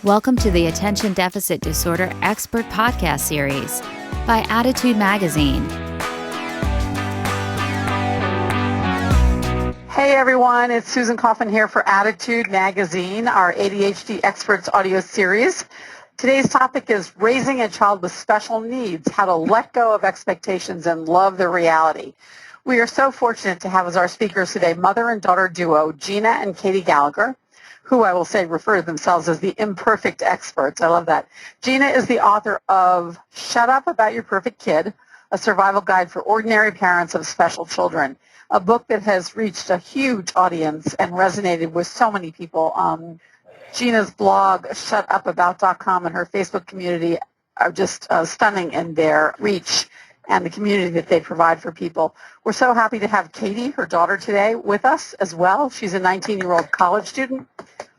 Welcome to the Attention Deficit Disorder Expert Podcast Series by Attitude Magazine. Hey everyone, it's Susan Coffin here for Attitude Magazine, our ADHD Experts audio series. Today's topic is raising a child with special needs, how to let go of expectations and love the reality. We are so fortunate to have as our speakers today mother and daughter duo Gina and Katie Gallagher, who I will say refer to themselves as the imperfect experts. I love that. Gina is the author of Shut Up About Your Perfect Kid, a survival guide for ordinary parents of special children, a book that has reached a huge audience and resonated with so many people. Gina's blog, shutupabout.com, and her Facebook community are just stunning in their reach and the community that they provide for people. We're so happy to have Katie, her daughter, today with us as well. She's a 19-year-old college student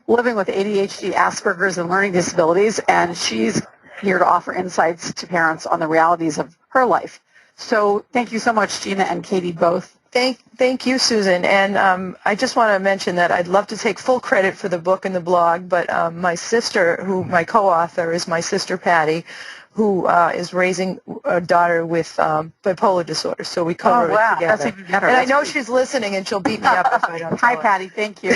living with ADHD, Asperger's, and learning disabilities, and she's here to offer insights to parents on the realities of her life. So thank you so much, Gina and Katie, both. Thank you, Susan. And I just want to mention that I'd love to take full credit for the book and the blog, but my sister, my co-author, is my sister Patty, who is raising a daughter with bipolar disorder. So we cover it together. That's even better. And I know she's listening, and she'll beat me up if I don't. Hi, Patty. Thank you.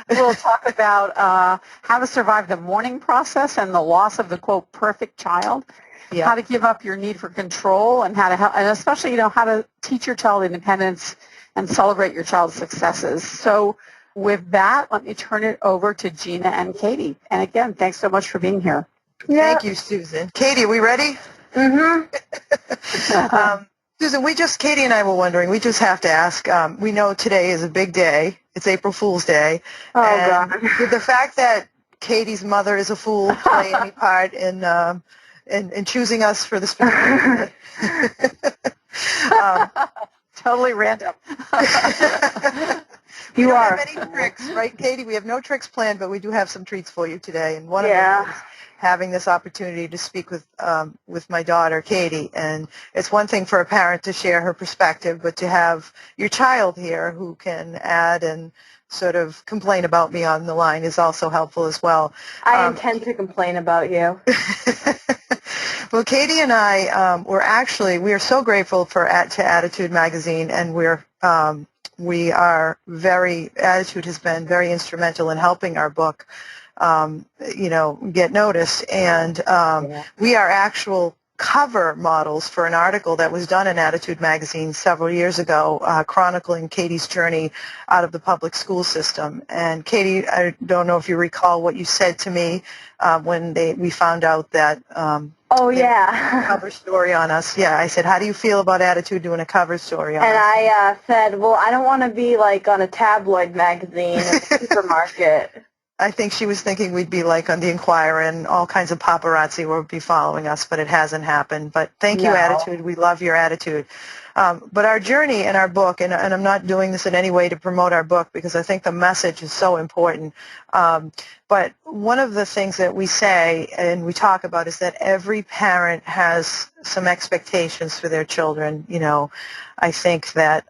We'll talk about how to survive the mourning process and the loss of the, quote, perfect child. Yeah. How to give up your need for control, and how to help, and especially, how to teach your child independence and celebrate your child's successes. So with that, let me turn it over to Gina and Katie. And again, thanks so much for being here. Yeah. Thank you, Susan. Katie, are we ready? Mm-hmm. Susan, Katie and I were wondering, we just have to ask, we know today is a big day. It's April Fool's Day. Oh, and God. Did the fact that Katie's mother is a fool play any part in choosing us for this particular day? Totally random. We don't have any tricks, right, Katie? We have no tricks planned, but we do have some treats for you today. And one of them is having this opportunity to speak with my daughter, Katie. And it's one thing for a parent to share her perspective, but to have your child here who can add and sort of complain about me on the line is also helpful as well. I intend to complain about you. Well, Katie and I we are so grateful to Attitude Magazine, and Attitude has been very instrumental in helping our book, get noticed. And we are actual cover models for an article that was done in Attitude Magazine several years ago, chronicling Katie's journey out of the public school system. And Katie, I don't know if you recall what you said to me when we found out that cover story on us. Yeah, I said, how do you feel about Attitude doing a cover story on us? And I said, well, I don't want to be like on a tabloid magazine in a supermarket. I think she was thinking we'd be like on the Enquirer and all kinds of paparazzi would be following us, but it hasn't happened. But thank you, Attitude. We love your attitude. But our journey in our book, and I'm not doing this in any way to promote our book because I think the message is so important, but one of the things that we say and we talk about is that every parent has some expectations for their children. I think that,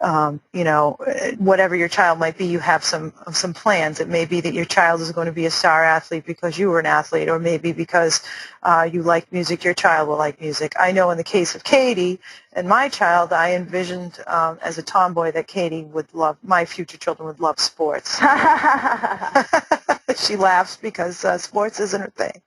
whatever your child might be, you have some plans. It may be that your child is going to be a star athlete because you were an athlete, or maybe because you like music, your child will like music. I know in the case of Katie and my child, I envisioned as a tomboy that Katie my future children would love sports. She laughs because sports isn't her thing.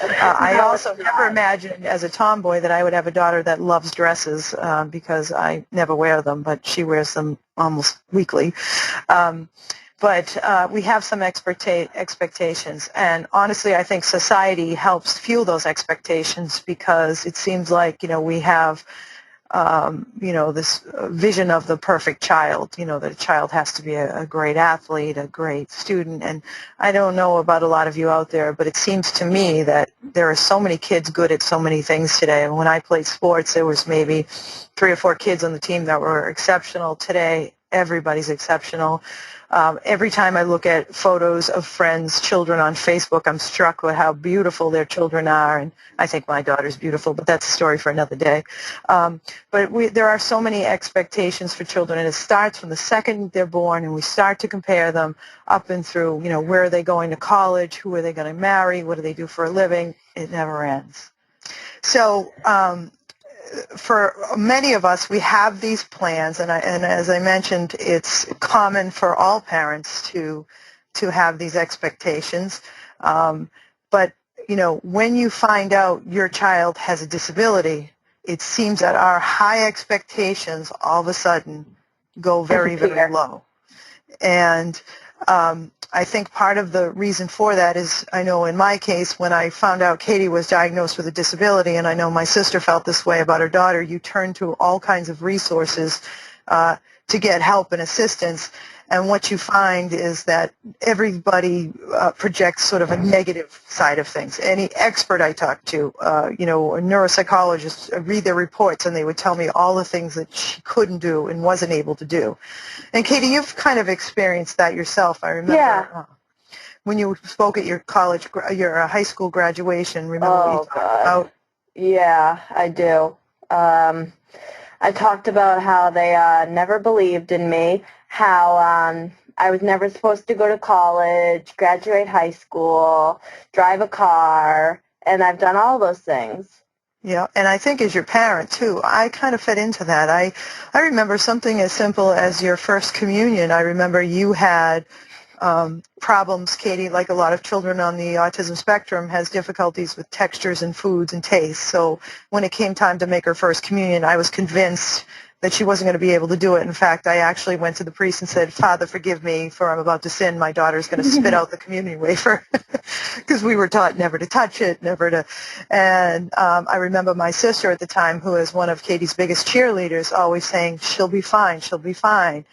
I also never imagined as a tomboy that I would have a daughter that loves dresses because I never wear them, but she wears them almost weekly. But we have some expectations, and honestly, I think society helps fuel those expectations because it seems like, we have this vision of the perfect child, that a child has to be a great athlete, a great student. And I don't know about a lot of you out there, but it seems to me that there are so many kids good at so many things today. And when I played sports, there was maybe 3 or 4 kids on the team that were exceptional. Today, Everybody's exceptional. Every time I look at photos of friends' children on Facebook, I'm struck with how beautiful their children are, and I think my daughter's beautiful, but that's a story for another day. But there are so many expectations for children, and it starts from the second they're born, and we start to compare them up and through, where are they going to college, who are they going to marry, what do they do for a living? It never ends. So for many of us, we have these plans, and as I mentioned, it's common for all parents to have these expectations. But when you find out your child has a disability, it seems that our high expectations all of a sudden go very, very low. And I think part of the reason for that is, I know in my case, when I found out Katie was diagnosed with a disability, and I know my sister felt this way about her daughter, you turn to all kinds of resources to get help and assistance. And what you find is that everybody projects sort of a negative side of things. Any expert I talk to, a neuropsychologist, read their reports, and they would tell me all the things that she couldn't do and wasn't able to do. And Katie, you've kind of experienced that yourself. I remember when you spoke at your high school graduation. Remember what you talked about? Yeah, I do. I talked about how they never believed in me, how I was never supposed to go to college, graduate high school, drive a car, and I've done all those things. Yeah, and I think as your parent, too, I kind of fed into that. I remember something as simple as your first communion. I remember you had problems, Katie, like a lot of children on the autism spectrum, has difficulties with textures and foods and tastes. So when it came time to make her first communion, I was convinced that she wasn't going to be able to do it. In fact, I actually went to the priest and said, Father, forgive me, for I'm about to sin. My daughter's going to spit out the communion wafer, because we were taught never to touch it, never to. And I remember my sister at the time, who is one of Katie's biggest cheerleaders, always saying, she'll be fine, she'll be fine.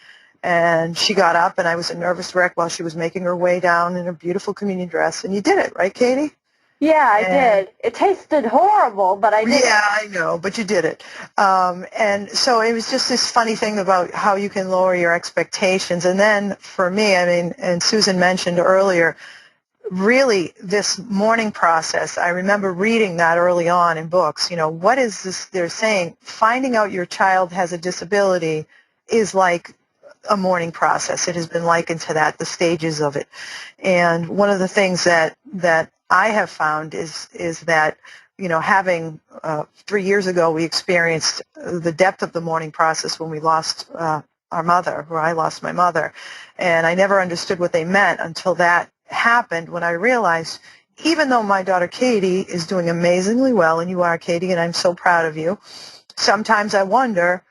And she got up, and I was a nervous wreck while she was making her way down in her beautiful communion dress. And you did it, right, Katie? Yeah, I did. It tasted horrible, but I did it. Yeah, I know, but you did it. And so it was just this funny thing about how you can lower your expectations. And then for me, I mean, and Susan mentioned earlier, really this mourning process, I remember reading that early on in books. What is this they're saying? Finding out your child has a disability is like a mourning process. It has been likened to that, the stages of it. And one of the things that I have found is that, having 3 years ago, we experienced the depth of the mourning process when we lost our mother, or I lost my mother. And I never understood what they meant until that happened, when I realized, even though my daughter Katie is doing amazingly well, and you are, Katie, and I'm so proud of you, sometimes I wonder,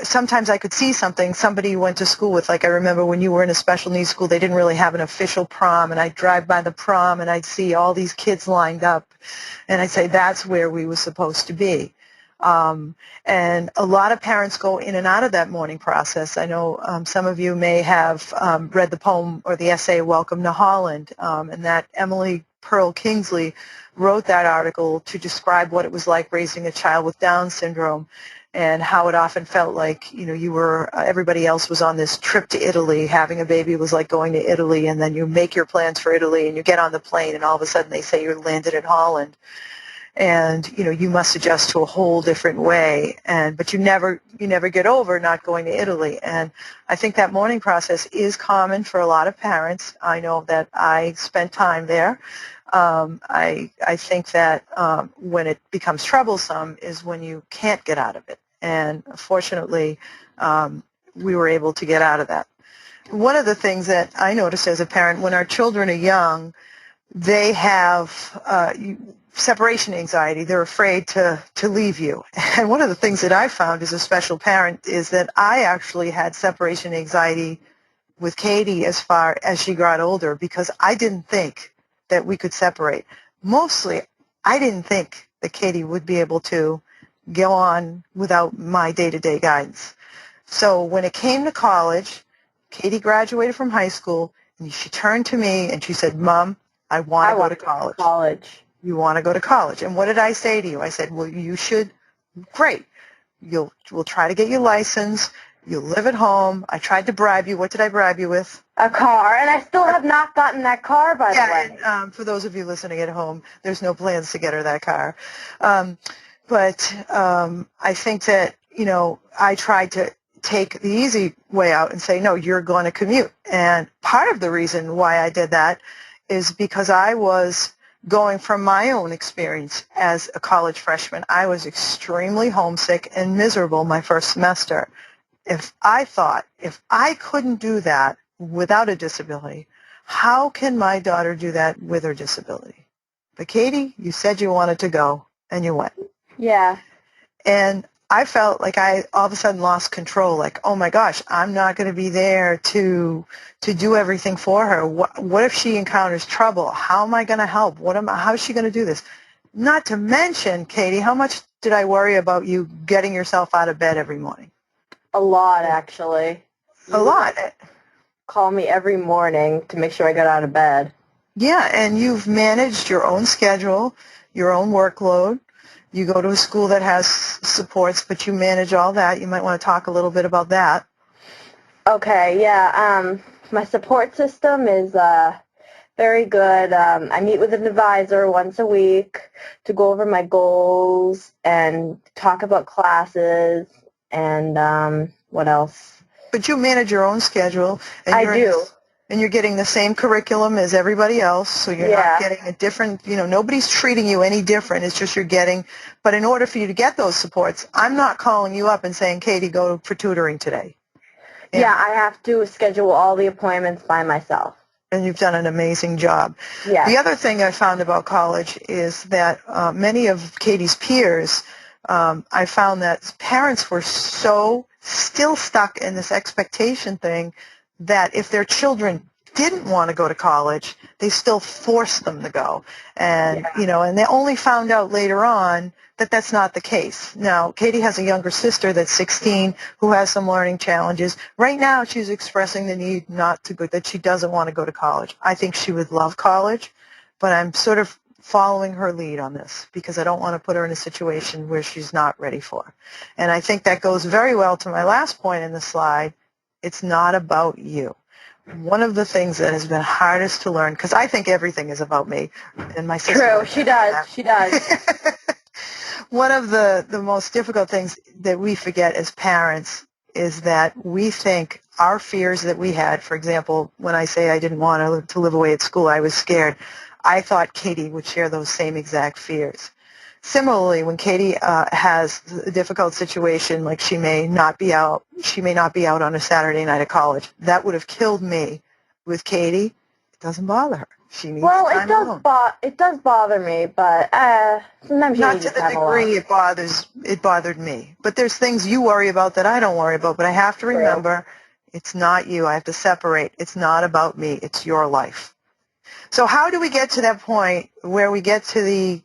sometimes I could see something somebody went to school with. Like I remember when you were in a special needs school, they didn't really have an official prom, and I'd drive by the prom and I'd see all these kids lined up, and I'd say, that's where we were supposed to be. And a lot of parents go in and out of that mourning process. I know some of you may have read the poem or the essay, Welcome to Holland, and that Emily Pearl Kingsley wrote that article to describe what it was like raising a child with Down syndrome, and how it often felt like, you were, everybody else was on this trip to Italy. Having a baby was like going to Italy, and then you make your plans for Italy, and you get on the plane, and all of a sudden they say you're landed in Holland. And, you must adjust to a whole different way. But you never get over not going to Italy. And I think that mourning process is common for a lot of parents. I know that I spent time there. I think that when it becomes troublesome is when you can't get out of it. And fortunately, we were able to get out of that. One of the things that I noticed as a parent, when our children are young, they have separation anxiety. They're afraid to leave you. And one of the things that I found as a special parent is that I actually had separation anxiety with Katie as far as she got older, because I didn't think that we could separate. Mostly, I didn't think that Katie would be able to go on without my day-to-day guidance. So when it came to college, Katie graduated from high school, and she turned to me and she said, Mom, I want to go to college. You want to go to college. And what did I say to you? I said, well, you should. Great. We'll try to get your license, You live at home. I tried to bribe you. What did I bribe you with? A car, and I still have not gotten that car, by the way. And for those of you listening at home, there's no plans to get her that car. But I think that, I tried to take the easy way out and say, no, you're going to commute. And part of the reason why I did that is because I was going from my own experience as a college freshman. I was extremely homesick and miserable my first semester. If I couldn't do that without a disability, how can my daughter do that with her disability? But Katie, you said you wanted to go, and you went. Yeah. And I felt like I all of a sudden lost control, like, oh my gosh, I'm not going to be there to do everything for her. What if she encounters trouble? How am I going to help? How is she going to do this? Not to mention, Katie, how much did I worry about you getting yourself out of bed every morning? A lot, actually. A lot. Call me every morning to make sure I got out of bed. Yeah, and you've managed your own schedule, your own workload. You go to a school that has supports, but you manage all that. You might want to talk a little bit about that. Okay, yeah. My support system is very good. I meet with an advisor once a week to go over my goals and talk about classes and what else? But you manage your own schedule. And I do. And you're getting the same curriculum as everybody else, so you're not getting a different, nobody's treating you any different. It's just you're getting, but in order for you to get those supports, I'm not calling you up and saying, Katie, go for tutoring today. Yeah, I have to schedule all the appointments by myself. And you've done an amazing job. Yeah. The other thing I found about college is that many of Katie's peers, I found that parents were so still stuck in this expectation thing that if their children didn't want to go to college, they still forced them to go. And, and they only found out later on that that's not the case. Now, Katie has a younger sister that's 16 who has some learning challenges. Right now, she's expressing the need not to go, that she doesn't want to go to college. I think she would love college, but I'm sort of following her lead on this because I don't want to put her in a situation where she's not ready for. And I think that goes very well to my last point in the slide. It's not about you. One of the things that has been hardest to learn, because I think everything is about me, and my sister. True, she does. She does. One of the most difficult things that we forget as parents is that we think our fears that we had, for example, when I say I didn't want to live away at school, I was scared. I thought Katie would share those same exact fears. Similarly, when Katie has a difficult situation, like she may not be out on a Saturday night at college, that would have killed me. With Katie, it doesn't bother her. She needs time alone. It does bother me, but sometimes you not need to the time degree alone. it bothered me. But there's things you worry about that I don't worry about. But I have to remember, it's not you. I have to separate. It's not about me. It's your life. So how do we get to that point where we get to the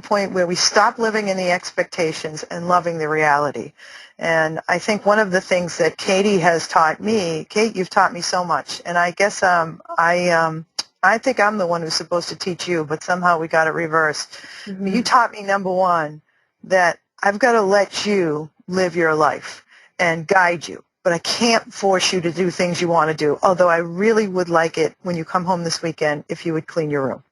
point where we stop living in the expectations and loving the reality? And I think one of the things that Katie has taught me, Kate, you've taught me so much, and I guess I think I'm the one who's supposed to teach you, but somehow we got it reversed. Mm-hmm. You taught me, number one, that I've got to let you live your life and guide you. But I can't force you to do things you want to do, although I really would like it when you come home this weekend if you would clean your room.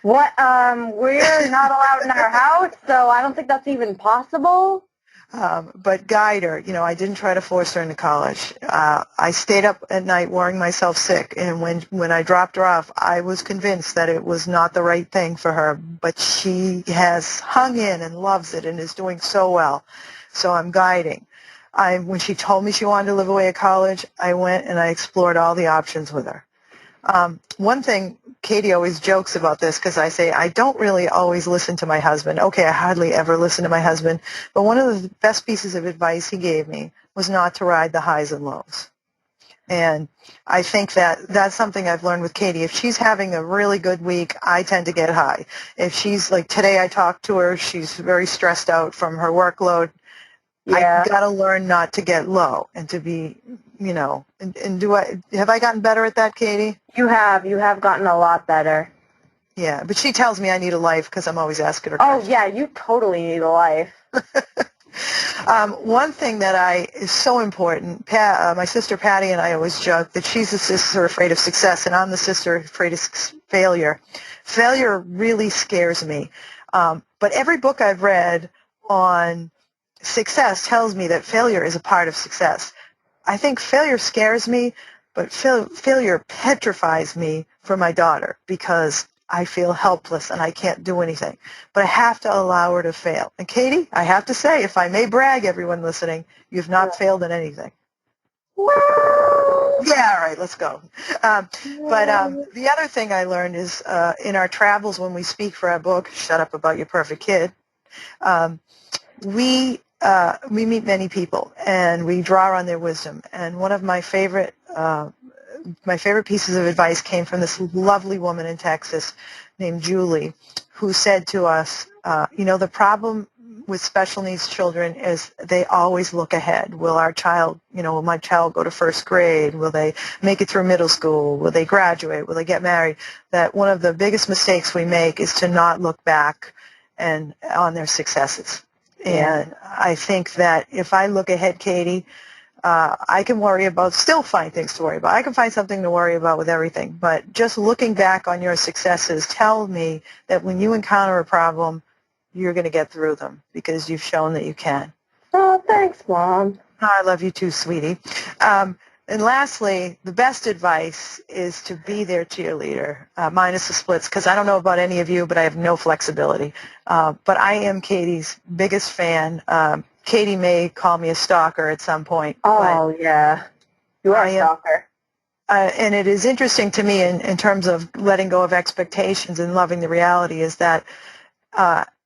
What? We're not allowed in our house, so I don't think that's even possible. But guide her. I didn't try to force her into college. I stayed up at night worrying myself sick, and when I dropped her off, I was convinced that it was not the right thing for her, but she has hung in and loves it and is doing so well. So I'm guiding. When she told me she wanted to live away at college, I went and I explored all the options with her. One thing, Katie always jokes about this because I say I don't really always listen to my husband. Okay, I hardly ever listen to my husband, but one of the best pieces of advice he gave me was not to ride the highs and lows. And I think that's something I've learned with Katie. If she's having a really good week, I tend to get high. If she's like today I talked to her, she's very stressed out from her workload. Yeah. I've got to learn not to get low and to be, and have I gotten better at that, Katie? You have gotten a lot better. Yeah, but she tells me I need a life because I'm always asking her Oh, questions. yeah, you totally need a life. One thing that is so important, my sister Patty and I always joke that she's the sister afraid of success and I'm the sister afraid of failure. Failure really scares me. But every book I've read on success tells me that failure is a part of success. I think failure scares me, but failure petrifies me for my daughter because I feel helpless and I can't do anything. But I have to allow her to fail. And Katie, I have to say, if I may brag, everyone listening, you've not failed at anything. Yeah, all right, let's go. But the other thing I learned is in our travels when we speak for our book, Shut Up About Your Perfect Kid, we meet many people and we draw on their wisdom. And one of my favorite pieces of advice came from this lovely woman in Texas named Julie, who said to us, the problem with special needs children is they always look ahead. Will my child go to first grade? Will they make it through middle school? Will they graduate? Will they get married? That one of the biggest mistakes we make is to not look back and on their successes. And I think that if I look ahead, Katie, I can still find things to worry about. I can find something to worry about with everything. But just looking back on your successes tell me that when you encounter a problem, you're going to get through them because you've shown that you can. Oh, thanks, Mom. I love you too, sweetie. And lastly, the best advice is to be their cheerleader, minus the splits, because I don't know about any of you, but I have no flexibility. But I am Katie's biggest fan. Katie may call me a stalker at some point. Oh, yeah. You are a stalker. And it is interesting to me in terms of letting go of expectations and loving the reality is that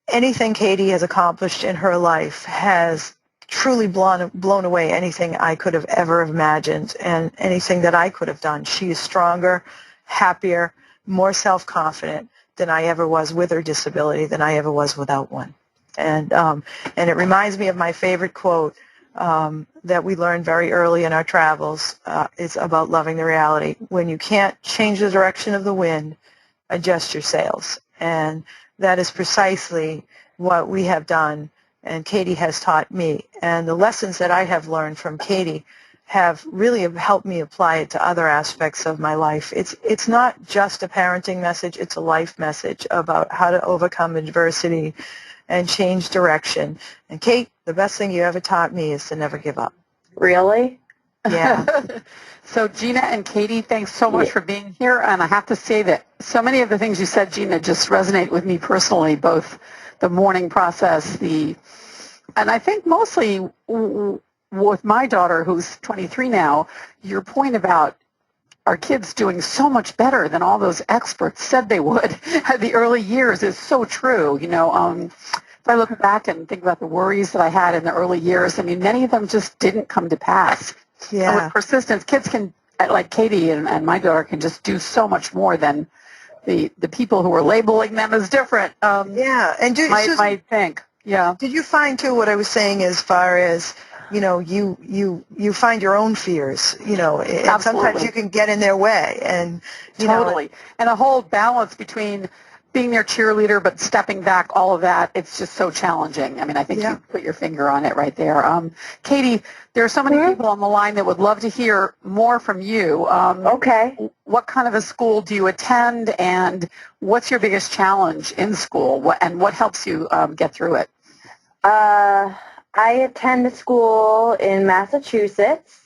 anything Katie has accomplished in her life has truly blown away anything I could have ever imagined and anything that I could have done. She is stronger, happier, more self-confident than I ever was with her disability than I ever was without one. And it reminds me of my favorite quote that we learned very early in our travels. It's about loving the reality. When you can't change the direction of the wind, adjust your sails. And that is precisely what we have done and Katie has taught me. And the lessons that I have learned from Katie have really helped me apply it to other aspects of my life. It's not just a parenting message, it's a life message about how to overcome adversity and change direction. And Kate, the best thing you ever taught me is to never give up. Really? Yeah. So Gina and Katie, thanks so much for being here. And I have to say that so many of the things you said, Gina, just resonate with me personally, both the mourning process, and I think mostly with my daughter, who's 23 now, your point about our kids doing so much better than all those experts said they would at the early years is so true. If I look back and think about the worries that I had in the early years, I mean, many of them just didn't come to pass. Yeah. And with persistence, kids can, like Katie and my daughter, can just do so much more than the people who are labeling them as different And might think. Yeah. Did you find too what I was saying as far as you find your own fears, and sometimes you can get in their way, and totally. And the whole balance between being their cheerleader but stepping back, all of that, it's just so challenging. I mean, I think you put your finger on it right there. Katie, there are so many people on the line that would love to hear more from you. Okay. What kind of a school do you attend, and what's your biggest challenge in school, and what helps you get through it? I attend a school in Massachusetts.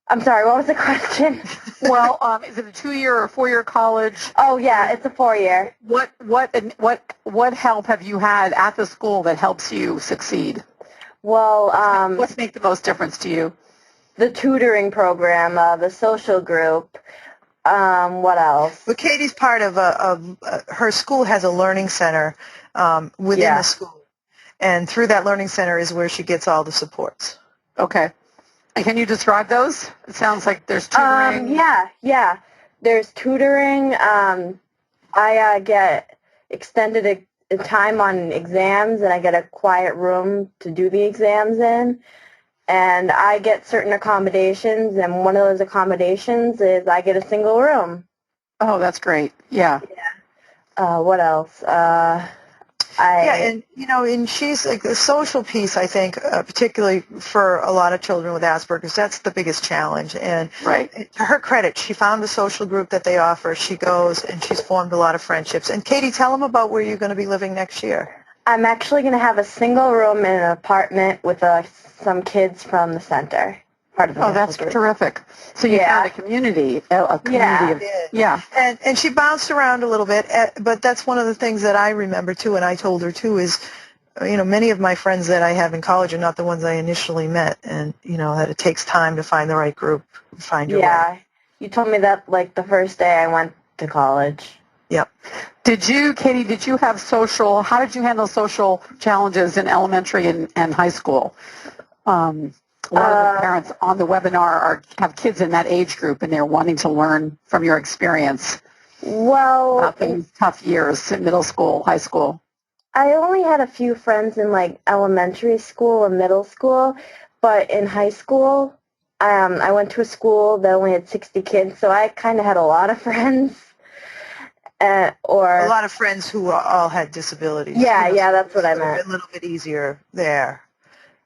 I'm sorry, what was the question? Well, is it a 2-year or 4-year college? Oh, yeah, it's a 4-year. What help have you had at the school that helps you succeed? Well, what's make the most difference to you? The tutoring program, the social group. What else? Well, Katie's part of her school has a learning center within the school. And through that learning center is where she gets all the supports. Okay. And can you describe those? It sounds like there's tutoring. Yeah. There's tutoring. I get extended time on exams, and I get a quiet room to do the exams in. And I get certain accommodations, and one of those accommodations is I get a single room. Oh, that's great. Yeah. What else? Yeah, and and she's like the social piece. I think, particularly for a lot of children with Asperger's, that's the biggest challenge. And Right. to her credit, she found a social group that they offer. She goes and she's formed a lot of friendships. And Katie, tell them about where you're going to be living next year. I'm actually going to have a single room in an apartment with some kids from the center. Part of the That's group. terrific. So you found a community Yeah. And she bounced around a little bit, but that's one of the things that I remember too, and I told her too, is many of my friends that I have in college are not the ones I initially met, and that it takes time to find the right group, find your way. Yeah, you told me that like the first day I went to college. Yep. Katie, how did you handle social challenges in elementary and high school? A lot of the parents on the webinar have kids in that age group, and they're wanting to learn from your experience about those tough years in middle school, high school. I only had a few friends in like elementary school and middle school, but in high school, I went to a school that only had 60 kids, so I kind of had a lot of friends. Or a lot of friends who all had disabilities. Yeah, that's what I meant. A little bit easier there.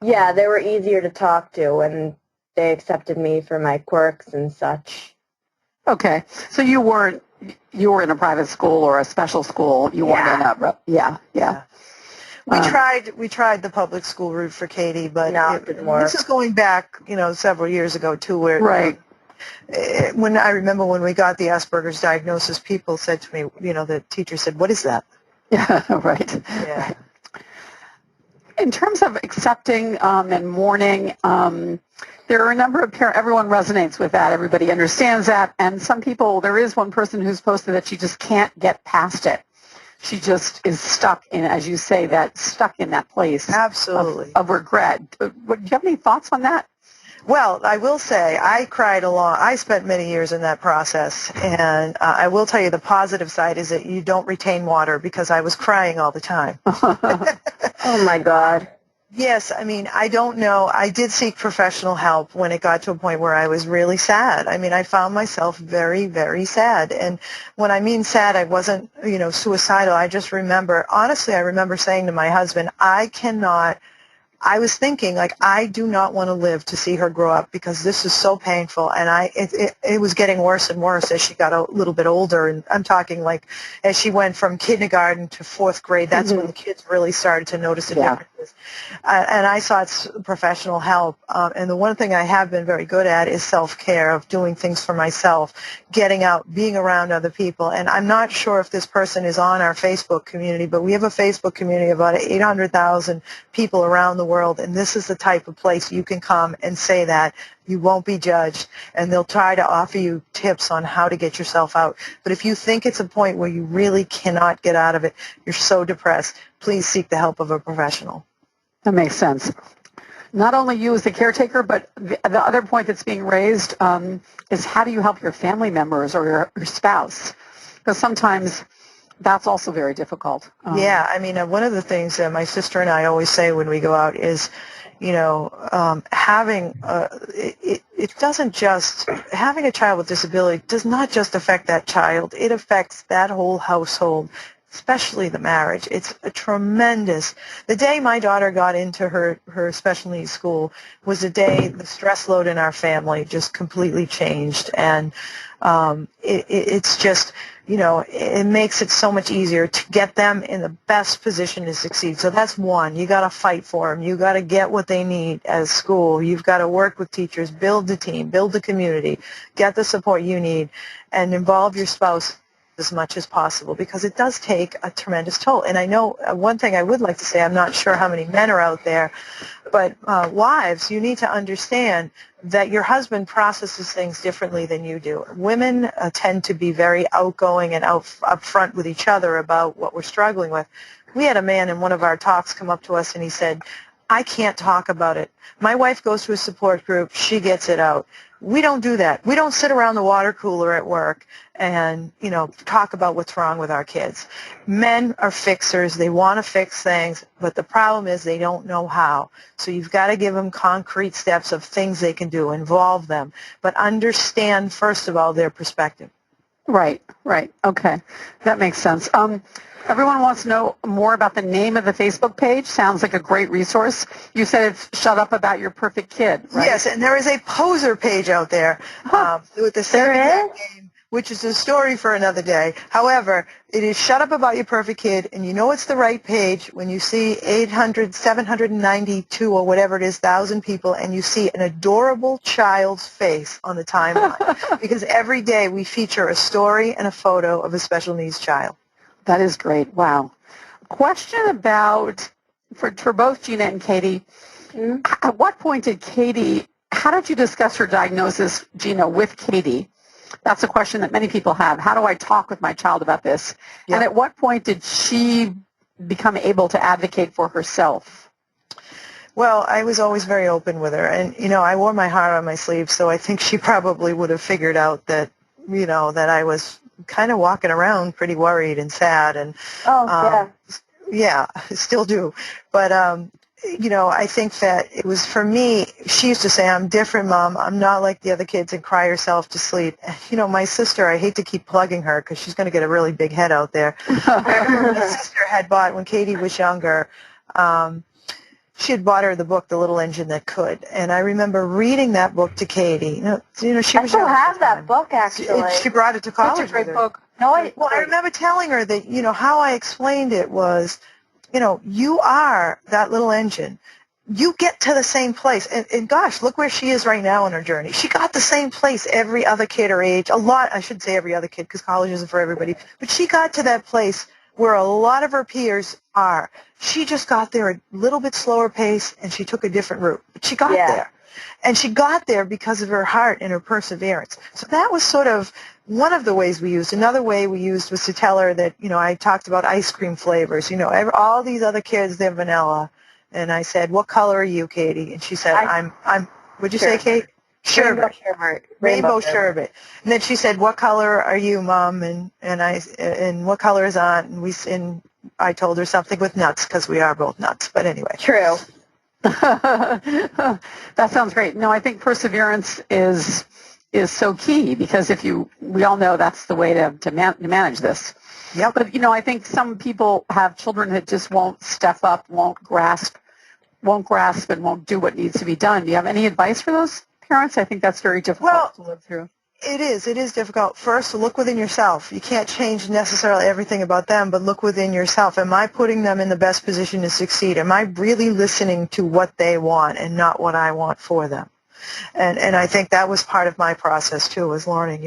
Yeah, they were easier to talk to, and they accepted me for my quirks and such. Okay, so you were in a private school or a special school. You weren't in a yeah. We tried the public school route for Katie, but no, it didn't work. This is going back, several years ago too, where when I remember when we got the Asperger's diagnosis, people said to me, the teacher said, "What is that?" Yeah, right. Yeah. In terms of accepting and mourning, there are a number of parents, everyone resonates with that, everybody understands that, and some people, there is one person who's posted that she just can't get past it. She just is stuck in, as you say, stuck in that place. Absolutely. Of regret. Do you have any thoughts on that? Well, I will say I cried along. I spent many years in that process, and I will tell you the positive side is that you don't retain water because I was crying all the time. Oh, my God. Yes, I mean, I don't know. I did seek professional help when it got to a point where I was really sad. I mean, I found myself very, very sad. And when I mean sad, I wasn't, suicidal. I just remember, honestly, I remember saying to my husband, I was thinking, I do not want to live to see her grow up because this is so painful. And it was getting worse and worse as she got a little bit older. And I'm talking as she went from kindergarten to fourth grade, that's when the kids really started to notice the differences. And I sought professional help. And the one thing I have been very good at is self-care, of doing things for myself, getting out, being around other people. And I'm not sure if this person is on our Facebook community, but we have a Facebook community of about 800,000 people around the world, and this is the type of place you can come and say that. You won't be judged, and they'll try to offer you tips on how to get yourself out. But if you think it's a point where you really cannot get out of it, you're so depressed, please seek the help of a professional. That makes sense. Not only you as the caretaker, but the other point that's being raised is how do you help your family members or your spouse? Because sometimes that's also very difficult. Yeah, I mean, one of the things that my sister and I always say when we go out is, having having a child with disability does not just affect that child. It affects that whole household, especially the marriage. It's a tremendous. The day my daughter got into her special needs school was the day the stress load in our family just completely changed, and it's just, it makes it so much easier to get them in the best position to succeed. So that's one. You got to fight for them. You got to get what they need as school. You've got to work with teachers, build the team, build the community, get the support you need, and involve your spouse as much as possible, because it does take a tremendous toll. And I know one thing I would like to say, I'm not sure how many men are out there, but wives, you need to understand that your husband processes things differently than you do. Women tend to be very outgoing and upfront with each other about what we're struggling with. We had a man in one of our talks come up to us and he said, "I can't talk about it. My wife goes to a support group. She gets it out. We don't do that. We don't sit around the water cooler at work and, talk about what's wrong with our kids. Men are fixers. They want to fix things, but the problem is they don't know how. So you've got to give them concrete steps of things they can do, involve them, but understand, first of all, their perspective." Right, right. Okay. That makes sense. Everyone wants to know more about the name of the Facebook page. Sounds like a great resource. You said it's Shut Up About Your Perfect Kid, right? Yes, and there is a poser page out there with the same exact name, which is a story for another day. However, it is Shut Up About Your Perfect Kid, and you know it's the right page when you see 792 or whatever it is, 1,000 people, and you see an adorable child's face on the timeline. Because every day we feature a story and a photo of a special needs child. That is great. Wow. Question about, for both Gina and Katie, at what point did how did you discuss her diagnosis, Gina, with Katie? That's a question that many people have. How do I talk with my child about this? Yep. And at what point did she become able to advocate for herself? Well, I was always very open with her. And, I wore my heart on my sleeve, so I think she probably would have figured out that, that I was kind of walking around pretty worried and sad. And yeah, I still do. But, I think that it was, for me, she used to say, I'm different, Mom. I'm not like the other kids, and cry herself to sleep. My sister, I hate to keep plugging her because she's going to get a really big head out there. My sister had bought, when Katie was younger, she had bought her the book, The Little Engine That Could. And I remember reading that book to Katie. She was I still have that book, actually. She brought it to college. Such a great with her. book. No, I remember telling her that, how I explained it was, you are that little engine. You get to the same place. And gosh, look where she is right now in her journey. She got the same place every other kid her age. I should say every other kid because college isn't for everybody. But she got to that place where a lot of her peers are. She just got there a little bit slower pace, and she took a different route. But she got there. And she got there because of her heart and her perseverance. So that was sort of one of the ways we used. Another way we used was to tell her that, I talked about ice cream flavors. All these other kids, they're vanilla. And I said, what color are you, Katie? And she said, I'm what'd you say, Kate? Sherbet. Rainbow sherbet. And then she said, what color are you, Mom? And what color is Aunt? And I told her something with nuts because we are both nuts. But anyway. True. That sounds great. No, I think perseverance is so key because we all know that's the way to manage this. Yep. But, I think some people have children that just won't step up, won't grasp and won't do what needs to be done. Do you have any advice for those parents? I think that's very difficult to live through. It is difficult. First, look within yourself. You can't change necessarily everything about them, but look within yourself. Am I putting them in the best position to succeed? Am I really listening to what they want and not what I want for them? And I think that was part of my process too, was learning,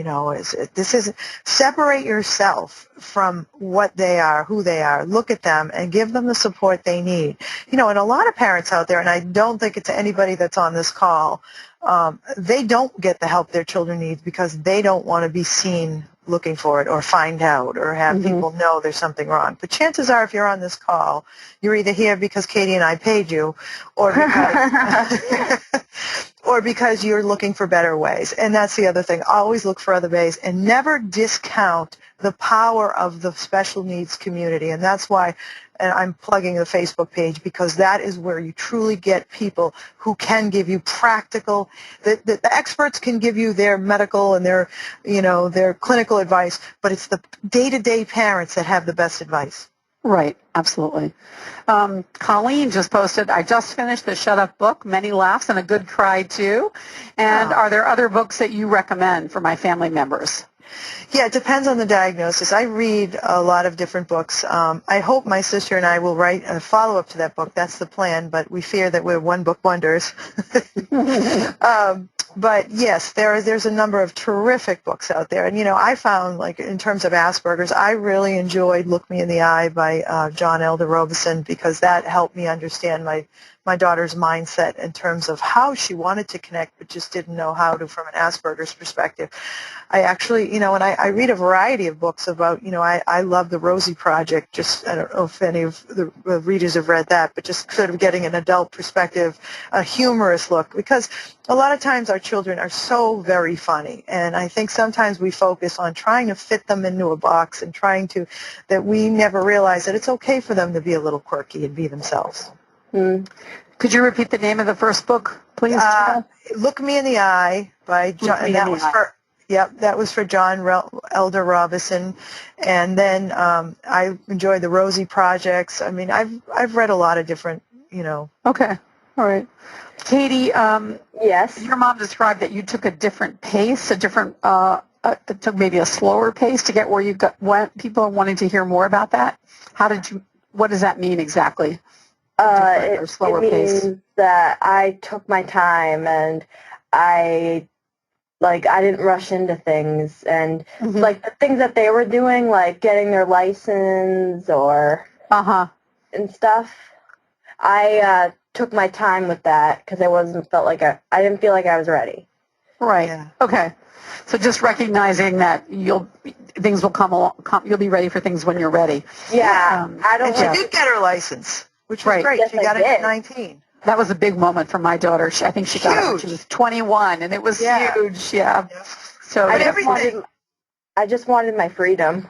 separate yourself from what they are, who they are, look at them and give them the support they need. And a lot of parents out there, and I don't think it's anybody that's on this call, they don't get the help their children need because they don't want to be seen looking for it or find out or have people know there's something wrong. But chances are if you're on this call, you're either here because Katie and I paid you or because, or because you're looking for better ways. And that's the other thing. Always look for other ways and never discount the power of the special needs community. And that's why I'm plugging the Facebook page because that is where you truly get people who can give you practical, the experts can give you their medical and their clinical advice, but it's the day-to-day parents that have the best advice. Right, absolutely. Colleen just posted, I just finished the Shut Up book, many laughs and a good cry too. And are there other books that you recommend for my family members? Yeah, it depends on the diagnosis. I read a lot of different books. I hope my sister and I will write a follow-up to that book. That's the plan, but we fear that we're one-book wonders. But yes, there's a number of terrific books out there. And, I found, like, in terms of Asperger's, I really enjoyed Look Me in the Eye by John Elder Robeson because that helped me understand my daughter's mindset in terms of how she wanted to connect but just didn't know how to from an Asperger's perspective. I actually, and I read a variety of books about, I love the Rosie Project. Just, I don't know if any of the readers have read that, but just sort of getting an adult perspective, a humorous look, because a lot of times our children are so very funny, and I think sometimes we focus on trying to fit them into a box and that we never realize that it's okay for them to be a little quirky and be themselves. Could you repeat the name of the first book, please? Look Me in the Eye by John, and that was Yep, that was for John Elder Robinson. And then I enjoyed the Rosie projects. I mean, I've read a lot of different, Okay. All right. Katie, Yes. your mom described that you took a different pace, it took maybe a slower pace to get where you went. People are wanting to hear more about that. What does that mean exactly? Or slower it pace? means that I took my time and I didn't rush into things, and like the things that they were doing, like getting their license or and stuff. I took my time with that because I I didn't feel like I was ready. Right. Yeah. Okay. So just recognizing that things will come along. You'll be ready for things when you're ready. Yeah. And she did get her license, which was great. Yes, She got it at 19. That was a big moment for my daughter. I think she got it when she was 21, and it was huge. Yeah. So I just wanted my freedom.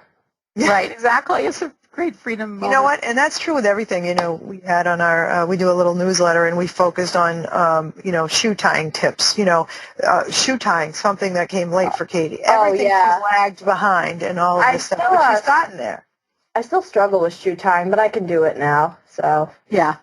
Right. Exactly. It's a great freedom moment. You know what? And that's true with everything. We had on our, we do a little newsletter, and we focused on, shoe tying tips. Shoe tying, something that came late for Katie. Everything she's lagged behind and all of this stuff, but she's gotten there. I still struggle with shoe tying, but I can do it now. So yeah.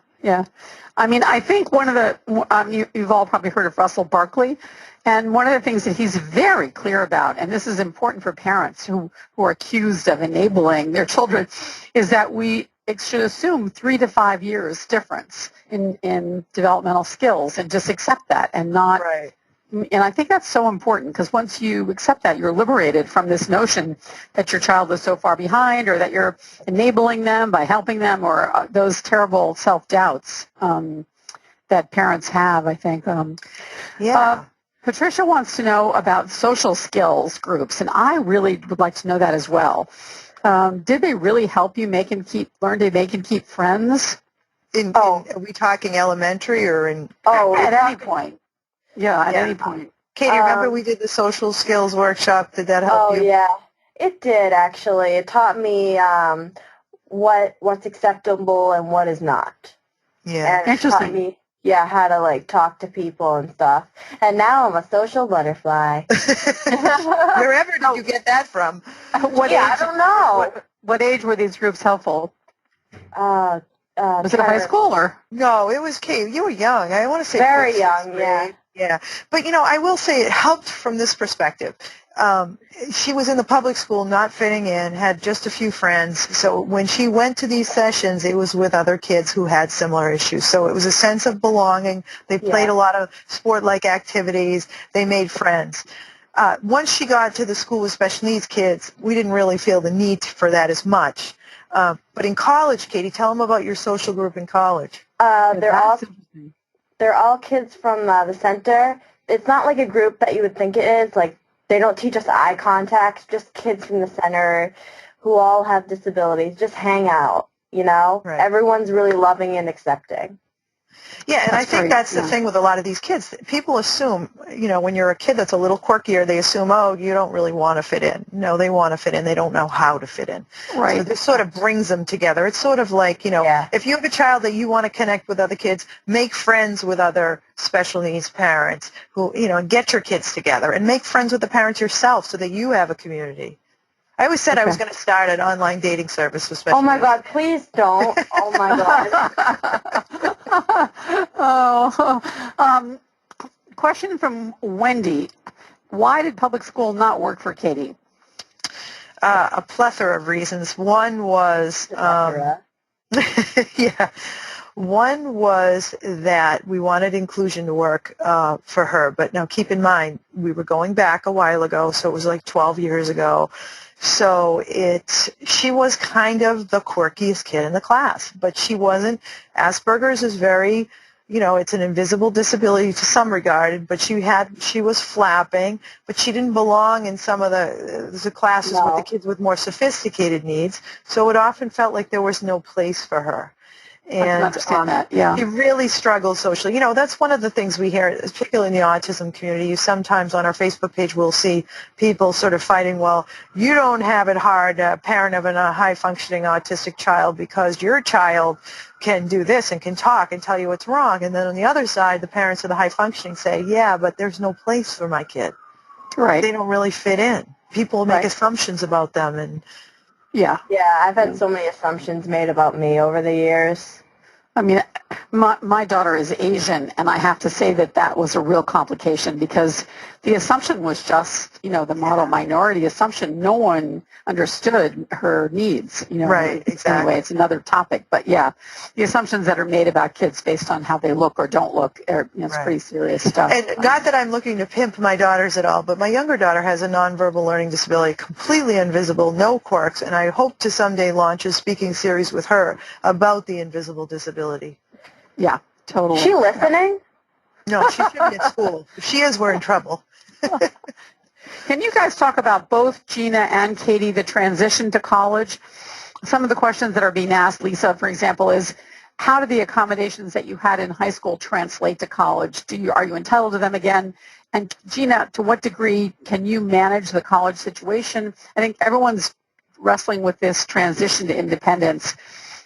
I mean, I think one of the, you've all probably heard of Russell Barkley, and one of the things that he's very clear about, and this is important for parents who are accused of enabling their children, is that we should assume 3 to 5 years difference in developmental skills and just accept that and not. Right. And I think that's so important because once you accept that, you're liberated from this notion that your child is so far behind or that you're enabling them by helping them or those terrible self-doubts that parents have, I think. Patricia wants to know about social skills groups, and I really would like to know that as well. Did they really help you learn to make and keep friends? Are we talking elementary or in? At any point. Yeah, at any point. Katie, remember we did the social skills workshop? Did that help you? Oh, yeah. It did, actually. It taught me what's acceptable and what is not. Yeah. And it taught me, how to, talk to people and stuff. And now I'm a social butterfly. Wherever did you get that from? I don't know. What age were these groups helpful? Was it high school or? No, it was Katie. You were young. I want to say very young, Yeah. But, I will say it helped from this perspective. She was in the public school, not fitting in, had just a few friends. So when she went to these sessions, it was with other kids who had similar issues. So it was a sense of belonging. They played a lot of sport-like activities. They made friends. Once she got to the school with special needs kids, we didn't really feel the need for that as much. But in college, Katie, tell them about your social group in college. They're all kids from the center. It's not like a group that you would think it is. They don't teach us eye contact, just kids from the center who all have disabilities. Just hang out, Right. Everyone's really loving and accepting. Yeah, and I think that's the thing with a lot of these kids. People assume, when you're a kid that's a little quirkier, they assume, you don't really want to fit in. No, they want to fit in. They don't know how to fit in. Right. So this sort of brings them together. It's sort of like, if you have a child that you want to connect with other kids, make friends with other special needs parents who, get your kids together and make friends with the parents yourself so that you have a community. I always said I was going to start an online dating service with special needs. Oh, my God, please don't. Oh, my God. Question from Wendy. Why did public school not work for Katie? A plethora of reasons. One was, one was that we wanted inclusion to work for her. But now keep in mind, we were going back a while ago, so it was like 12 years ago. So she was kind of the quirkiest kid in the class, but she wasn't. Asperger's is very, it's an invisible disability to some regard, but she was flapping, but she didn't belong in some of the classes with the kids with more sophisticated needs. So it often felt like there was no place for her. And understand that. Yeah. He really struggled socially. That's one of the things we hear, particularly in the autism community. Sometimes on our Facebook page we'll see people sort of fighting, well, you don't have it hard, a parent of a high-functioning autistic child, because your child can do this and can talk and tell you what's wrong. And then on the other side, the parents of the high-functioning say, yeah, but there's no place for my kid. Right. they don't really fit in. People make Right. assumptions about them, and Yeah. Yeah, I've had so many assumptions made about me over the years. I mean, my daughter is Asian, and I have to say that that was a real complication because the assumption was just, the model minority assumption. No one understood her needs, Right, exactly. Anyway, it's another topic. But yeah, the assumptions that are made about kids based on how they look or don't look, it's pretty serious stuff. And not that I'm looking to pimp my daughters at all, but my younger daughter has a nonverbal learning disability, completely invisible, no quirks, and I hope to someday launch a speaking series with her about the invisible disability. Yeah, totally. Is she listening? No, she should be at school. If she is, we're in trouble. Can you guys talk about both Gina and Katie, the transition to college? Some of the questions that are being asked, Lisa, for example, is how do the accommodations that you had in high school translate to college? Are you entitled to them again? And Gina, to what degree can you manage the college situation? I think everyone's wrestling with this transition to independence.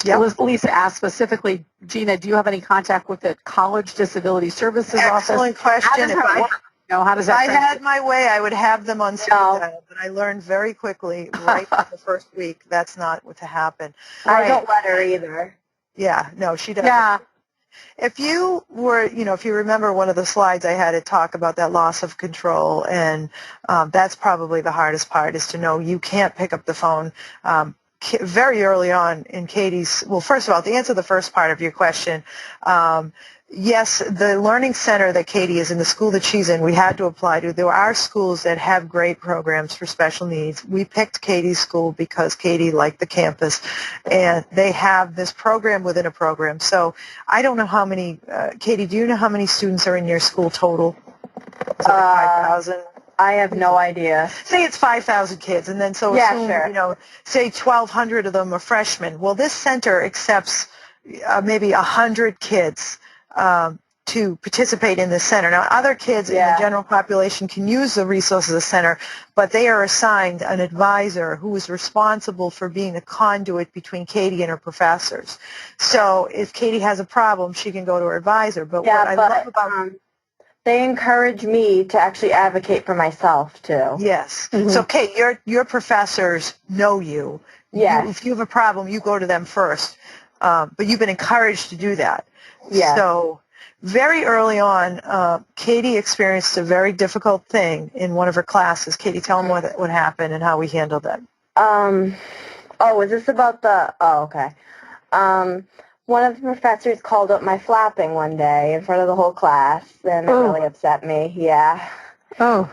Yep. Lisa asked specifically, Gina, do you have any contact with the College Disability Services Office? Excellent question. How does that work? How does that if I had my way, I would have them on speed dial, but I learned very quickly, right from the first week, that's not what to happen. I don't let her either. Yeah, no, she doesn't. Yeah. If you were, if you remember one of the slides I had to talk about that loss of control, and that's probably the hardest part, is to know you can't pick up the phone. Very early on in Katie's, well, first of all, to answer the first part of your question, yes, the learning center that Katie is in, the school that she's in, we had to apply to. There are schools that have great programs for special needs. We picked Katie's school because Katie liked the campus, and they have this program within a program. So I don't know how many, Katie, do you know how many students are in your school total? Is it 5,000? I have no idea. Say it's 5,000 kids, and then so assume, say 1,200 of them are freshmen. Well, this center accepts maybe 100 kids to participate in this center. Now, other kids in the general population can use the resources of the center, but they are assigned an advisor who is responsible for being a conduit between Katie and her professors. So if Katie has a problem, she can go to her advisor. But what I love about they encourage me to actually advocate for myself, too. Yes. Mm-hmm. So, Kate, your professors know you. Yes. If you have a problem, you go to them first. But you've been encouraged to do that. Yes. So, very early on, Katie experienced a very difficult thing in one of her classes. Katie, tell them what happened and how we handled that. Was this about the... Oh, okay. One of the professors called up my flapping one day in front of the whole class, and it really upset me, Oh.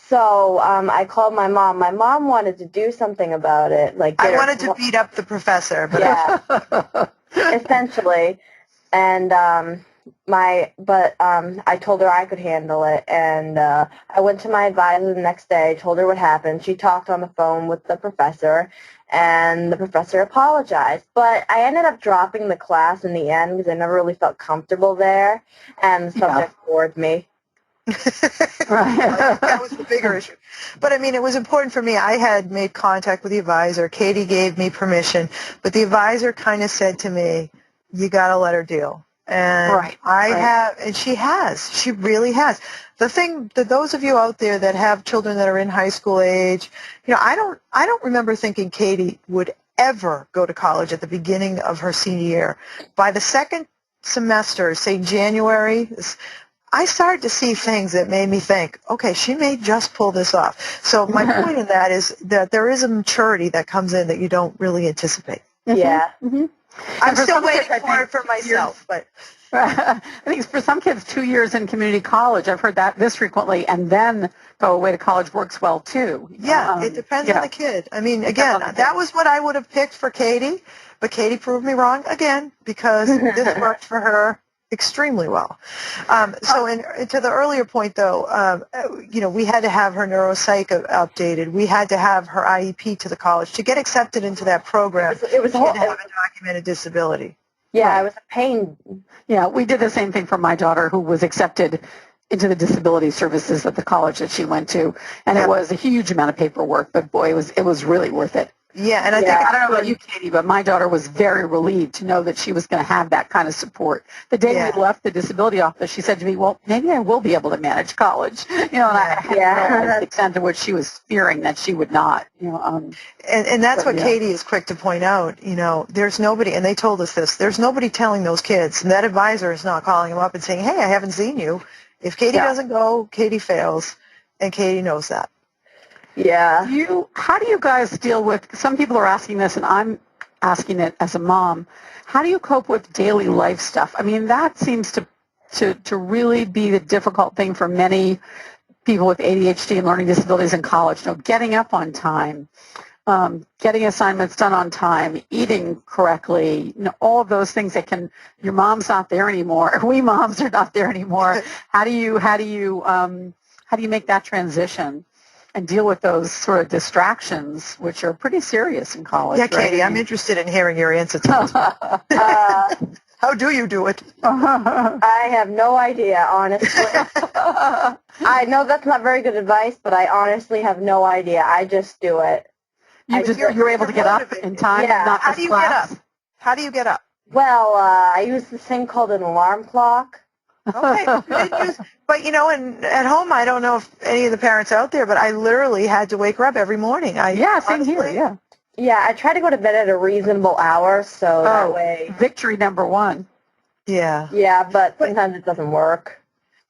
So I called my mom. My mom wanted to do something about it. I wanted to beat up the professor. But essentially. And I told her I could handle it, and I went to my advisor the next day, told her what happened. She talked on the phone with the professor, and the professor apologized. But I ended up dropping the class in the end because I never really felt comfortable there, and the subject bored me. That was the bigger issue. But, I mean, it was important for me. I had made contact with the advisor. Katie gave me permission, but the advisor kind of said to me, you got to let her deal. And and she has. She really has. The thing that those of you out there that have children that are in high school age, I don't remember thinking Katie would ever go to college at the beginning of her senior year. By the second semester, say January, I started to see things that made me think, okay, she may just pull this off. So my point in that is that there is a maturity that comes in that you don't really anticipate. Yeah. Mm-hmm. I'm still waiting for it for myself, but I think for some kids, 2 years in community college, I've heard this frequently, and then go away to college works well too. Yeah, it depends on the kid. I mean, again, that was what I would have picked for Katie, but Katie proved me wrong again because this worked for her extremely well. So to the earlier point, though, we had to have her neuropsych updated. We had to have her IEP to the college. To get accepted into that program, she had to have a documented disability. Yeah, it was a pain. Yeah, we did the same thing for my daughter who was accepted into the disability services at the college that she went to. And it was a huge amount of paperwork, but boy, it was really worth it. Yeah, and I I think don't know about you, Katie, but my daughter was very relieved to know that she was going to have that kind of support. The day we left the disability office, she said to me, well, maybe I will be able to manage college. And I hadn't realized the extent to which she was fearing that she would not. And that's what Katie is quick to point out. There's nobody, and they told us this, there's nobody telling those kids, and that advisor is not calling them up and saying, hey, I haven't seen you. If Katie doesn't go, Katie fails, and Katie knows that. Yeah. How do you guys deal with, some people are asking this, and I'm asking it as a mom, how do you cope with daily life stuff? I mean, that seems to really be the difficult thing for many people with ADHD and learning disabilities in college. Getting up on time, getting assignments done on time, eating correctly, all of those things that your mom's not there anymore. We moms are not there anymore. How do you make that transition and deal with those sort of distractions, which are pretty serious in college? Yeah, Katie, right? I'm interested in hearing your answer to this. How do you do it? I have no idea, honestly. I know that's not very good advice, but I honestly have no idea. I just do it. You're able to get up in time? Yeah. Not How do you get up? How do you get up? Well, I use this thing called an alarm clock. Okay. But, and at home, I don't know if any of the parents out there, but I literally had to wake her up every morning. Same here, yeah. Yeah, I try to go to bed at a reasonable hour, so that way... Victory number one. Yeah. Yeah, but sometimes it doesn't work.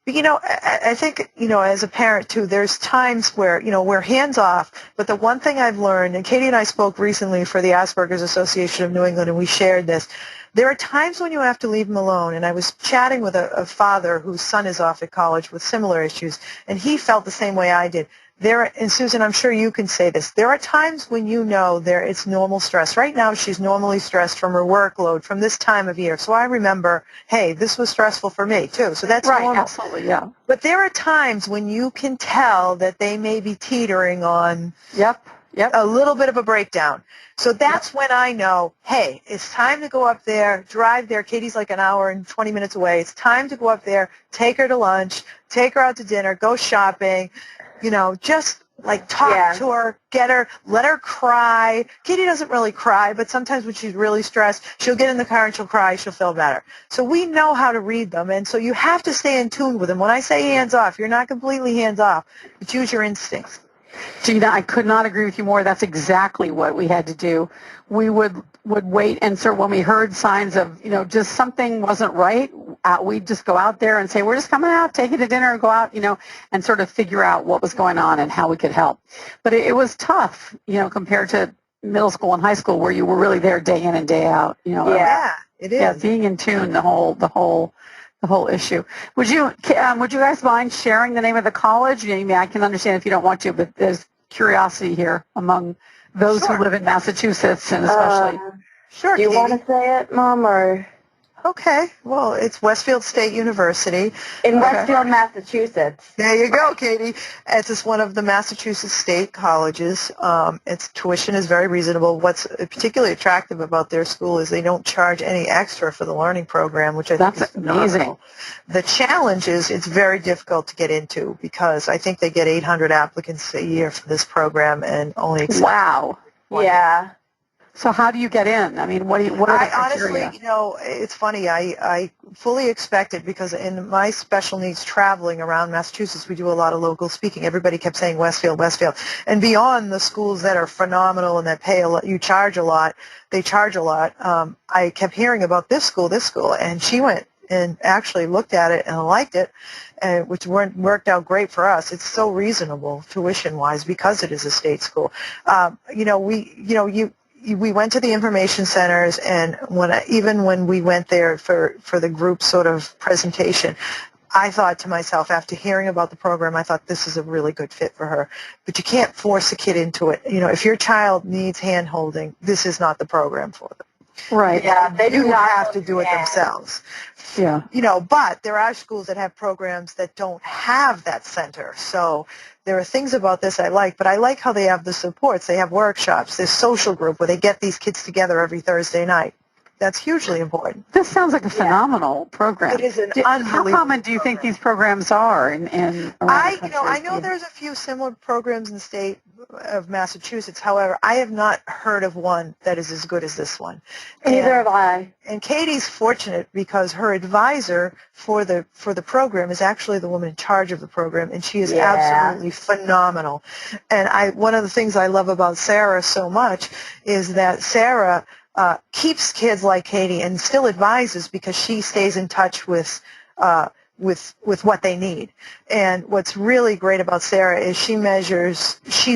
But, I think, as a parent, too, there's times where, we're hands-off. But the one thing I've learned, and Katie and I spoke recently for the Asperger's Association of New England, and we shared this, there are times when you have to leave them alone. And I was chatting with a father whose son is off at college with similar issues, and he felt the same way I did. And Susan, I'm sure you can say this, there are times when it's normal stress. Right now, she's normally stressed from her workload, from this time of year. So I remember, hey, this was stressful for me, too. So that's normal. Absolutely, yeah. But there are times when you can tell that they may be teetering on a little bit of a breakdown. So that's when I know, hey, it's time to go up there, drive there. Katie's like an hour and 20 minutes away. It's time to go up there, take her to lunch, take her out to dinner, go shopping, just like talk to her, get her, let her cry. Katie doesn't really cry, but sometimes when she's really stressed, she'll get in the car and she'll cry, she'll feel better. So we know how to read them, and so you have to stay in tune with them. When I say hands off, you're not completely hands off, but use your instincts. Gina, I could not agree with you more. That's exactly what we had to do. We would wait, and so when we heard signs of, just something wasn't right, we'd just go out there and say, we're just coming out, take you to dinner, and go out, and sort of figure out what was going on and how we could help. But it was tough, compared to middle school and high school where you were really there day in and day out. Yeah, it is. Yeah, being in tune, the whole issue. Would you guys mind sharing the name of the college? I can understand if you don't want to, but there's curiosity here among those who live in Massachusetts, and especially. Sure. Do you want to say it, Mom, or? Okay. Well, it's Westfield State University. In Westfield, Massachusetts. There you go, Katie. It's just one of the Massachusetts state colleges. Its tuition is very reasonable. What's particularly attractive about their school is they don't charge any extra for the learning program, which I think is amazing. The challenge is it's very difficult to get into because I think they get 800 applicants a year for this program and only accept 20. Yeah. So how do you get in? I mean, what are the criteria? Honestly, it's funny. I fully expected because in my special needs traveling around Massachusetts, we do a lot of local speaking. Everybody kept saying Westfield, Westfield. And beyond the schools that are phenomenal and that pay a lot, they charge a lot. I kept hearing about this school, and she went and actually looked at it and liked it, which worked out great for us. It's so reasonable tuition-wise because it is a state school. We went to the information centers, and even when we went there for the group sort of presentation, I thought to myself, after hearing about the program, I thought this is a really good fit for her. But you can't force a kid into it. If your child needs hand-holding, this is not the program for them. Right. Yeah, they do not have to do it themselves. Yeah. But there are schools that have programs that don't have that center. So there are things about this I like, but I like how they have the supports. They have workshops. There's social group where they get these kids together every Thursday night. That's hugely important. This sounds like a phenomenal program. It is an How unbelievable common do you think these programs are in around the country? I know there's a few similar programs in the state of Massachusetts. However, I have not heard of one that is as good as this one. Neither have I. And Katie's fortunate because her advisor for the program is actually the woman in charge of the program, and she is absolutely phenomenal. And one of the things I love about Sarah so much is that Sarah keeps kids like Katie and still advises because she stays in touch with what they need. And what's really great about Sarah is she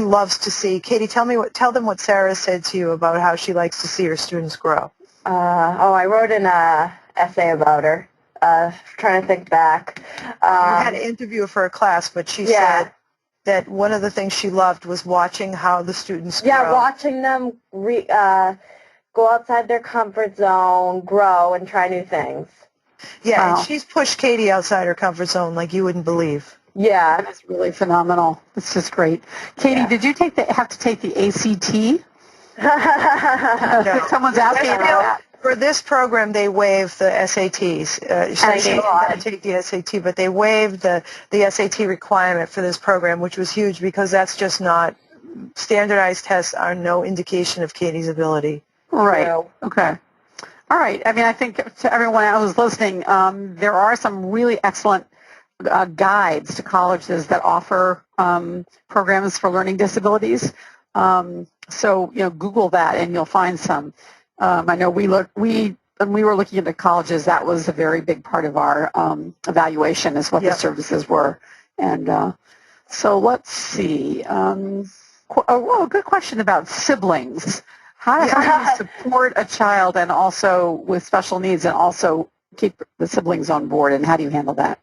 loves to see. Katie, tell them what Sarah said to you about how she likes to see her students grow. I wrote an essay about her. Trying to think back. You had an interview for a class, but she said that one of the things she loved was watching how the students grow. Yeah, watching them go outside their comfort zone, grow, and try new things. Yeah, and she's pushed Katie outside her comfort zone like you wouldn't believe. Yeah. That's really phenomenal. It's just great. Katie, did you have to take the ACT? No. Someone's asking about that. For this program, they waived the SATs. So she had to take the SAT, but they waived the SAT requirement for this program, which was huge because that's just not standardized tests are no indication of Katie's ability. Right. Okay. All right. I mean, I think to everyone who's listening, there are some really excellent guides to colleges that offer programs for learning disabilities. So, Google that and you'll find some. I know when we were looking into colleges, that was a very big part of our evaluation is what the services were. And so let's see. Good question about siblings. How do you support a child and also with special needs and also keep the siblings on board, and how do you handle that?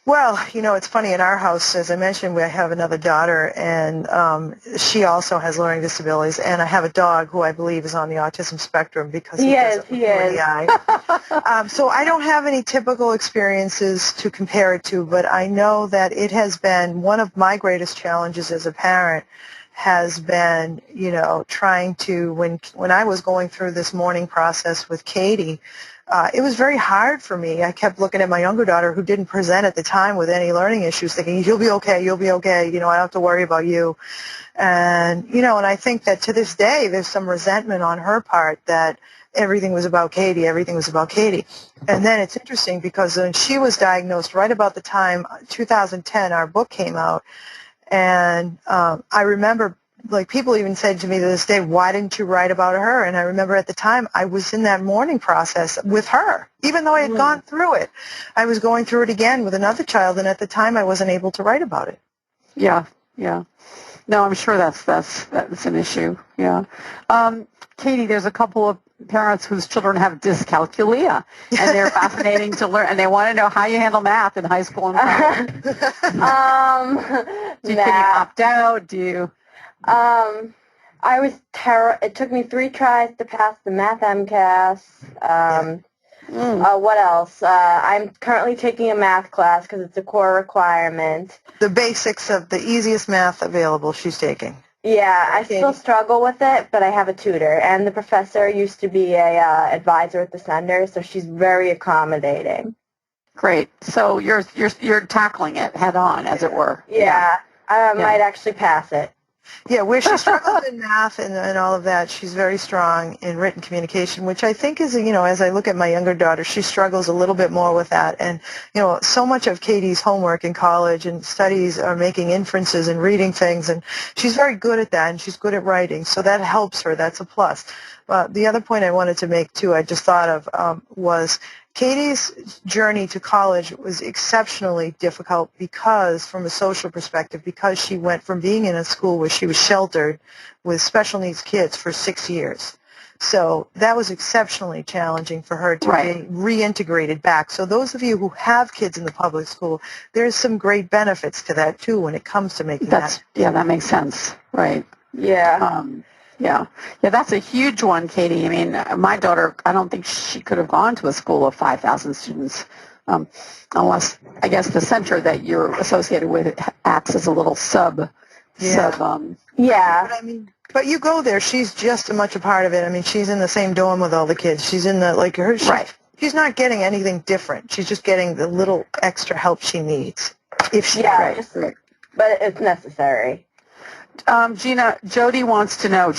Well, it's funny. In our house, as I mentioned, we have another daughter, and she also has learning disabilities, and I have a dog who I believe is on the autism spectrum because he is. The eye. So I don't have any typical experiences to compare it to, but I know that it has been one of my greatest challenges as a parent has been, trying to, when I was going through this mourning process with Katie, it was very hard for me. I kept looking at my younger daughter who didn't present at the time with any learning issues thinking, you'll be okay, I don't have to worry about you. And, and I think that to this day there's some resentment on her part that everything was about Katie. And then it's interesting because when she was diagnosed right about the time, 2010, our book came out, and I remember, people even said to me to this day, why didn't you write about her? And I remember at the time I was in that mourning process with her. Even though I had gone through it, I was going through it again with another child, and at the time I wasn't able to write about it. Yeah. No, I'm sure that's an issue. Yeah. Katie, there's a couple of parents whose children have dyscalculia, and they're fascinating to learn, and they want to know how you handle math in high school and college. Can you opt out? Do you? I was It took me 3 tries to pass the math MCAS. What else? I'm currently taking a math class because it's a core requirement. The basics of the easiest math available she's taking. Yeah, I still struggle with it, but I have a tutor, and the professor used to be a advisor at the center, so she's very accommodating. Great. So you're tackling it head on, as it were. Yeah. I might actually pass it. Yeah, where she struggles in math and all of that, she's very strong in written communication, which I think is, as I look at my younger daughter, she struggles a little bit more with that. And, so much of Katie's homework in college and studies are making inferences and reading things, and she's very good at that, and she's good at writing, so that helps her. That's a plus. The other point I wanted to make, too, I just thought of, was Katie's journey to college was exceptionally difficult because, from a social perspective, because she went from being in a school where she was sheltered with special needs kids for 6 years. So that was exceptionally challenging for her to be reintegrated back. So those of you who have kids in the public school, there's some great benefits to that, too, when it comes to making that. Yeah, that makes sense. Right. Yeah. Yeah, that's a huge one, Katie. I mean, my daughter, I don't think she could have gone to a school of 5,000 students unless, I guess, the center that you're associated with acts as a little sub. Yeah. But I mean, But you go there, she's just as much a part of it. I mean, she's in the same dorm with all the kids. She's in the, like, her, Right. she's not getting anything different. She's just getting the little extra help she needs. If she, Right. But it's necessary. Gina, Judy wants to know,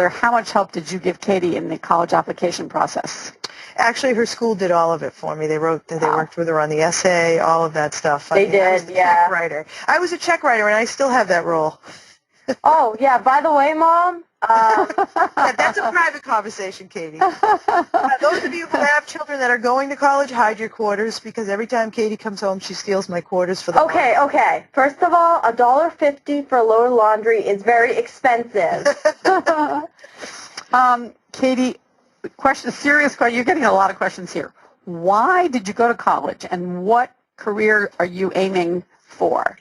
how much help did you give Katie in the college application process? Actually, her school did all of it for me. They worked with her on the essay, all of that stuff. They did, I was a check writer. I was a check writer, and I still have that role. Oh, yeah, by the way, Mom. Yeah, that's a private conversation, Katie. Those of you who have children that are going to college, hide your quarters, because every time Katie comes home, she steals my quarters for the month. Okay. First of all, $1.50 for a load of laundry is very expensive. Katie, serious question. You're getting a lot of questions here. Why did you go to college, and what career are you aiming for?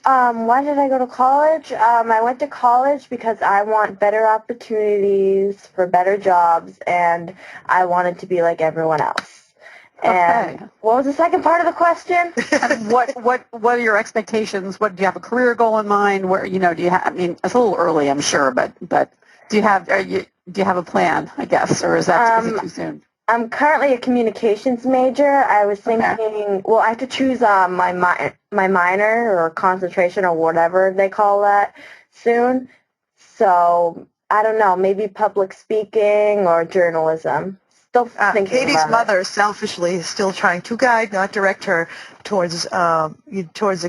Why did I go to college? I went to college because I want better opportunities for better jobs, and I wanted to be like everyone else. And what was the second part of the question? And what are your expectations? Do you have a career goal in mind? Where do you have? I mean, it's a little early, I'm sure, but do you have a plan? I guess, or is it too soon? I'm currently a communications major. I was thinking, well, I have to choose my minor or concentration or whatever they call that soon. So I don't know, maybe public speaking or journalism. Still thinking Katie's mother, selfishly, is still trying to guide, not direct her towards a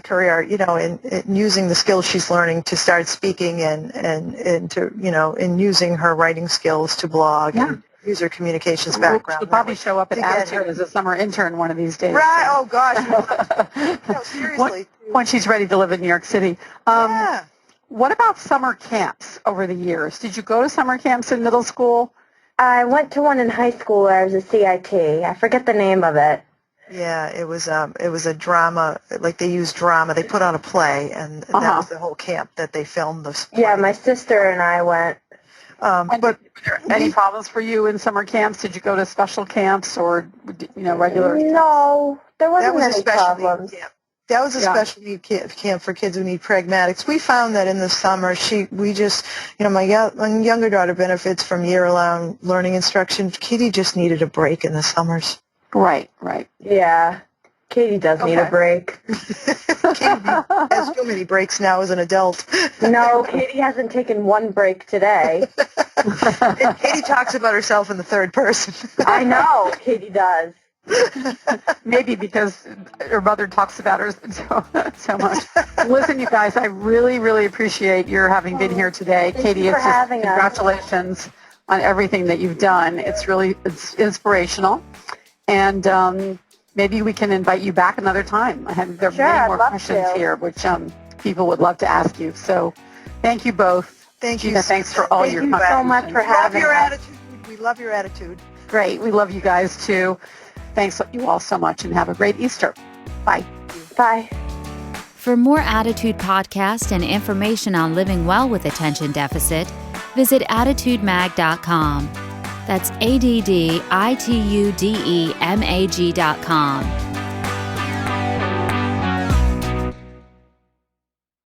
career, in using the skills she's learning to start speaking and to, in using her writing skills to blog. Yeah. And use her communications background. She'll probably show up at Attitude as a summer intern one of these days. Right. Oh, gosh. No, seriously. When she's ready to live in New York City. Yeah. What about summer camps over the years? Did you go to summer camps in middle school? I went to one in high school where I was a CIT. I forget the name of it. Yeah, it was a drama, like they used drama. They put on a play, and that was the whole camp that they filmed this play. Yeah, my sister and I went. But were there any problems for you in summer camps? Did you go to special camps or, regular camps? No, there wasn't any problems. Yeah. That was a special need camp for kids who need pragmatics. We found that in the summer, my younger daughter benefits from year-round learning instruction. Katie just needed a break in the summers. Right. Yeah. Katie does need a break. Katie has too many breaks now as an adult. No, Katie hasn't taken one break today. And Katie talks about herself in the third person. I know, Katie does. Maybe because her mother talks about her so much. Listen, you guys, I really, really appreciate your having been here today. Katie, it's just congratulations on everything that you've done. It's inspirational. And maybe we can invite you back another time. There are many more questions here, which people would love to ask you. So thank you both. Thank you. Gina, thanks for all your contributions. Thank you so much for having us. We love your attitude. Great. We love you guys, too. Thanks you all so much, and have a great Easter. Bye. Bye. For more Attitude Podcast and information on living well with attention deficit, visit attitudemag.com. That's ADDITUDEMAG.com.